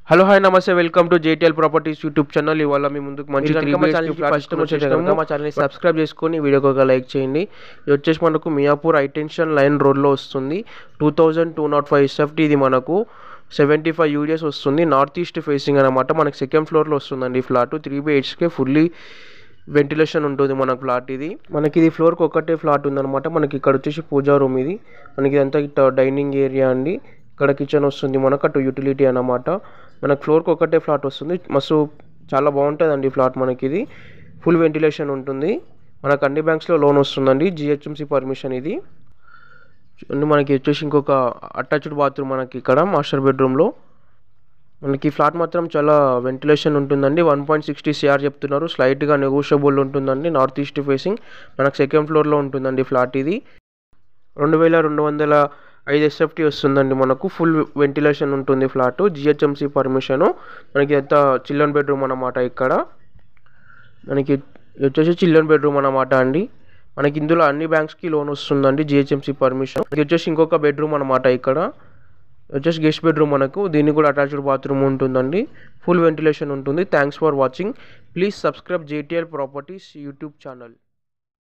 Hello hi నమస్తే welcome to JTL properties YouTube channel. ఇవాళ మీ ముందుకు మంచి ఫస్ట్ మా ఛానల్ని సబ్స్క్రైబ్ చేసుకొని వీడియోకి ఒక లైక్ చేయండి. ఇది వచ్చేసి మనకు మియాపూర్ హైటెన్షన్ లైన్ రోడ్లో వస్తుంది. 2205 SFT. ఇది మనకు 75 UDS వస్తుంది. నార్త్ ఈస్ట్ ఫేసింగ్ అనమాట. మనకి సెకండ్ ఫ్లోర్లో వస్తుందండి ఈ ఫ్లాట్. 3BHK ఫుల్లీ వెంటిలేషన్ ఉంటుంది మన ఫ్లాట్. మనకి ఇది ఫ్లోర్కి ఒకటే ఫ్లాట్ ఉందన్నమాట. మనకి ఇక్కడ వచ్చేసి పూజా రూమ్. ఇది మనకి ఇదంతా డైనింగ్ ఏరియా అండి. ఇక్కడ కిచెన్ వస్తుంది మనకు, అటు యూటిలిటీ అన్నమాట. మనకు ఫ్లోర్కి ఒకటే ఫ్లాట్ వస్తుంది. మస్తు చాలా బాగుంటుందండి ఫ్లాట్. మనకి ఇది ఫుల్ వెంటిలేషన్ ఉంటుంది. మనకు అన్ని బ్యాంక్స్లో లోన్ వస్తుందండి, GHMC పర్మిషన్. ఇది మనకి వచ్చేసి ఇంకొక అటాచ్డ్ బాత్రూమ్ మనకి ఇక్కడ మాస్టర్ బెడ్రూమ్లో. మనకి ఫ్లాట్ మాత్రం చాలా వెంటిలేషన్ ఉంటుందండి. 1.60 CR చెప్తున్నారు. స్లైట్గా నెగోషియబుల్ ఉంటుందండి. నార్త్ ఈస్ట్ ఫేసింగ్ మనకు సెకండ్ ఫ్లోర్లో ఉంటుందండి ఫ్లాట్. ఇది 2205 SFT వస్తుందండి. మనకు ఫుల్ వెంటిలేషన్ ఉంటుంది ఫ్లాట్, GHMC పర్మిషను. మనకి ఎంత చిల్డ్రన్ బెడ్రూమ్ అన్నమాట. ఇక్కడ మనకి వచ్చేసి చిల్డ్రన్ బెడ్రూమ్ అన్నమాట అండి. మనకి ఇందులో అన్ని బ్యాంక్స్కి లోన్ వస్తుందండి, GHMC పర్మిషన్. ఇది వచ్చేసి ఇంకొక బెడ్రూమ్ అన్నమాట. ఇక్కడ వచ్చేసి గెస్ట్ బెడ్రూమ్ మనకు. దీనికి కూడా అటాచ్డ్ బాత్రూమ్ ఉంటుందండి. ఫుల్ వెంటిలేషన్ ఉంటుంది. Thanks for watching. Please subscribe JTL properties YouTube channel.